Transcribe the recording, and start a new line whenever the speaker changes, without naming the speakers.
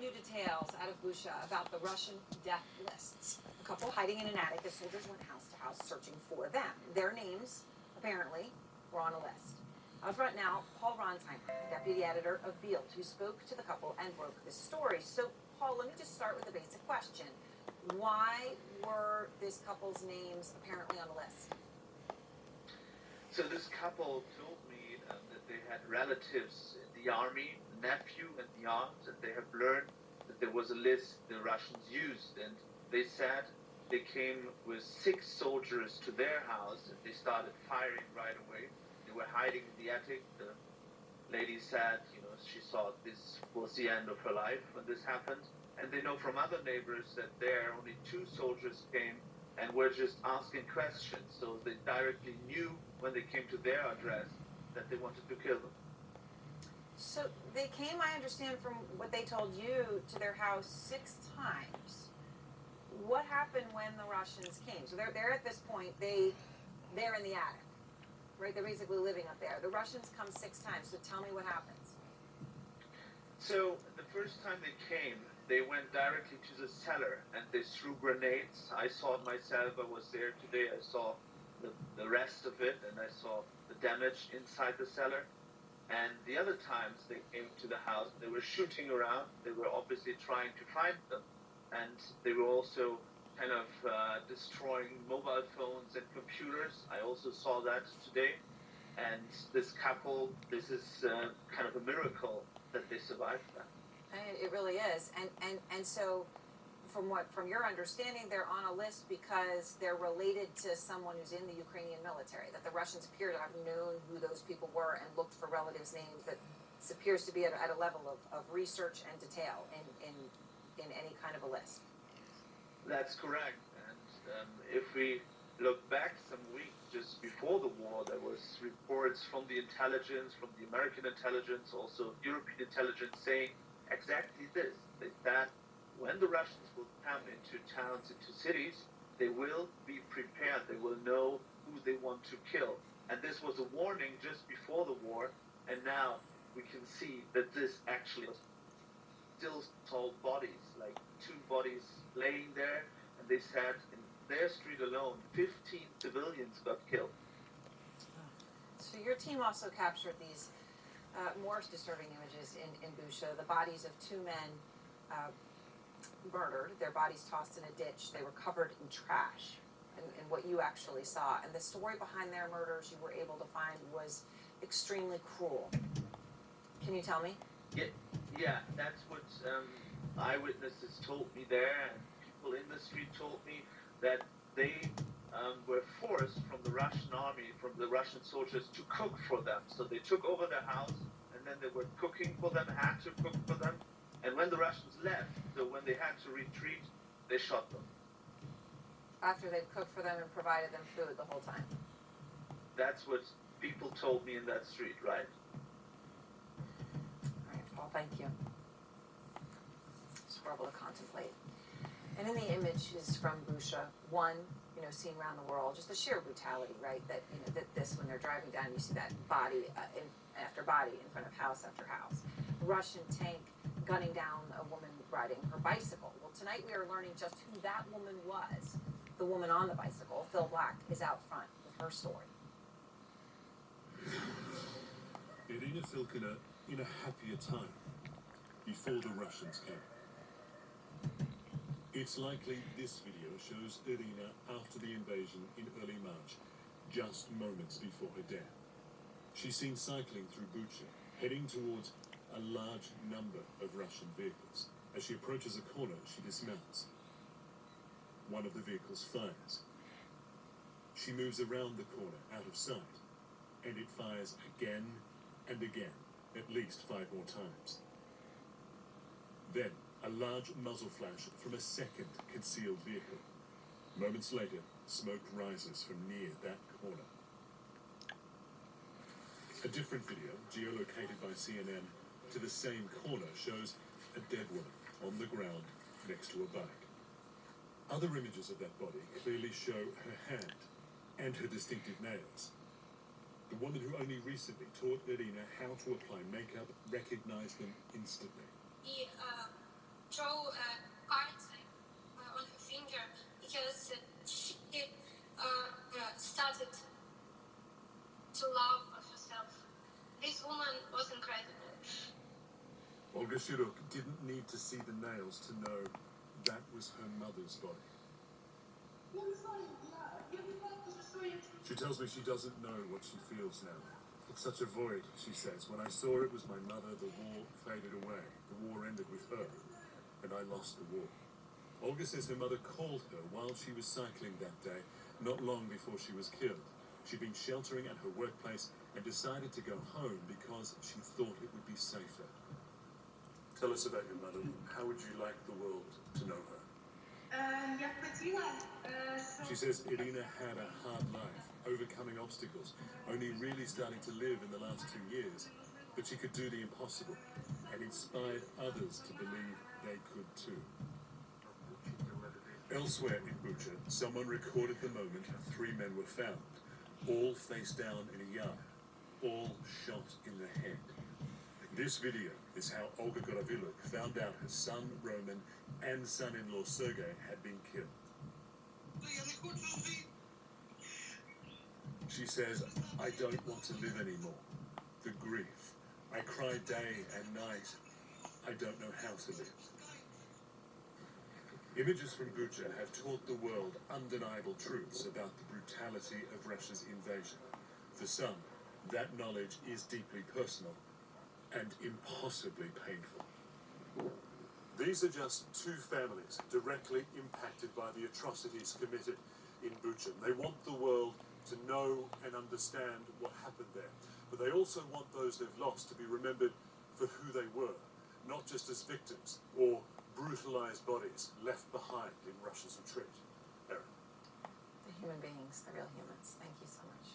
new details out of Busha about the Russian death lists. A couple hiding in an attic as soldiers went house to house searching for them. Their names, apparently, were on a list. Out front now, Paul Ronsheimer, deputy editor of Bild, who spoke to the couple and broke this story. So, Paul, let me just start with a basic question. Why were this couple's names apparently on the list?
So this couple told me that they had relatives in the army, a nephew and the aunt, and they have learned that there was a list the Russians used, and they said they came with 6 soldiers to their house and they started firing right away. They were hiding in the attic. The lady said, she thought this was the end of her life when this happened. And they know from other neighbors that there only 2 soldiers came and were just asking questions. So they directly knew when they came to their address that they wanted to kill them.
So they came, I understand from what they told you, to their house 6 times. What happened when the Russians came? So they're at this point, they're in the attic, right? They're basically living up there. The Russians come 6 times, so tell me what happens.
So the first time they came, they went directly to the cellar and they threw grenades. I saw it myself. I was there today. I saw the rest of it and I saw the damage inside the cellar. And the other times they came to the house, they were shooting around. They were obviously trying to find them. And they were also kind of destroying mobile phones and computers. I also saw that today. And this couple, this is kind of a miracle that they survived that.
It really is. And so from your understanding, they're on a list because they're related to someone who's in the Ukrainian military, that the Russians appear to have known who those people were and looked for relatives' names. That this appears to be at a level of research and detail in any kind of a list.
That's correct. And if we look back some weeks just before the war, there was reports from the intelligence, from the American intelligence, also European intelligence, saying exactly this. They said when the Russians will come into towns, into cities, they will be prepared. They will know who they want to kill. And this was a warning just before the war. And now we can see that this actually was still saw bodies, like 2 bodies laying there. And they said in their street alone, 15 civilians got killed.
So your team also captured these more disturbing images in Busha, the bodies of 2 men murdered, their bodies tossed in a ditch. They were covered in trash, and what you actually saw. And the story behind their murders you were able to find was extremely cruel. Can you tell me?
Yeah, that's what eyewitnesses told me there, and people in the street told me that they were forced from the Russian army, from the Russian soldiers, to cook for them. So they took over their house, and then they were cooking for them, had to cook for them. And when the Russians left, so when they had to retreat, they shot them.
After they'd cooked for them and provided them food the whole time?
That's what people told me in that street, right?
All right, Paul, thank you. It's horrible to contemplate. And in the images from Busha, one, seen around the world, just the sheer brutality, right? That, that this, when they're driving down, you see that body after body in front of house after house. Russian tank gunning down a woman riding her bicycle. Well, tonight we are learning just who that woman was. The woman on the bicycle, Phil Black, is out front with her story.
Irina Filkina in a happier time before the Russians came. It's likely this video shows Irina after the invasion in early March, just moments before her death. She's seen cycling through Bucha, heading towards a large number of Russian vehicles. As she approaches a corner, she dismounts. One of the vehicles fires. She moves around the corner, out of sight, and it fires again and again, at least 5 more times. Then, a large muzzle flash from a second concealed vehicle. Moments later, smoke rises from near that corner. A different video, geolocated by CNN to the same corner, shows a dead woman on the ground next to a bike. Other images of that body clearly show her hand and her distinctive nails. The woman who only recently taught Irina how to apply makeup recognized them instantly.
draw art on her finger because she started to love herself. This woman was incredible.
Olga Shirok didn't need to see the nails to know that was her mother's body. She tells me she doesn't know what she feels now. It's such a void, she says. When I saw it was my mother, the war faded away. The war ended with her, and I lost the war. Olga says her mother called her while she was cycling that day, not long before she was killed. She'd been sheltering at her workplace and decided to go home because she thought it would be safer. Tell us about your mother. How would you like the world to know her? She says Irina had a hard life, overcoming obstacles, only really starting to live in the last 2 years. But she could do the impossible and inspired others to believe they could too. Elsewhere in Bucha, someone recorded the moment 3 men were found, all face down in a yard, all shot in the head. This video is how Olga Goroviluk found out her son Roman and son-in-law Sergei had been killed. She says, I don't want to live anymore. The grief. I cry day and night. I don't know how to live. Images from Bucha have taught the world undeniable truths about the brutality of Russia's invasion. For some, that knowledge is deeply personal and impossibly painful. These are just 2 families directly impacted by the atrocities committed in Bucha. They want the world to know and understand what happened there. But they also want those they've lost to be remembered for who they were, not just as victims or brutalized bodies left behind in Russia's retreat. Erin.
The human beings, the real humans. Thank you so much.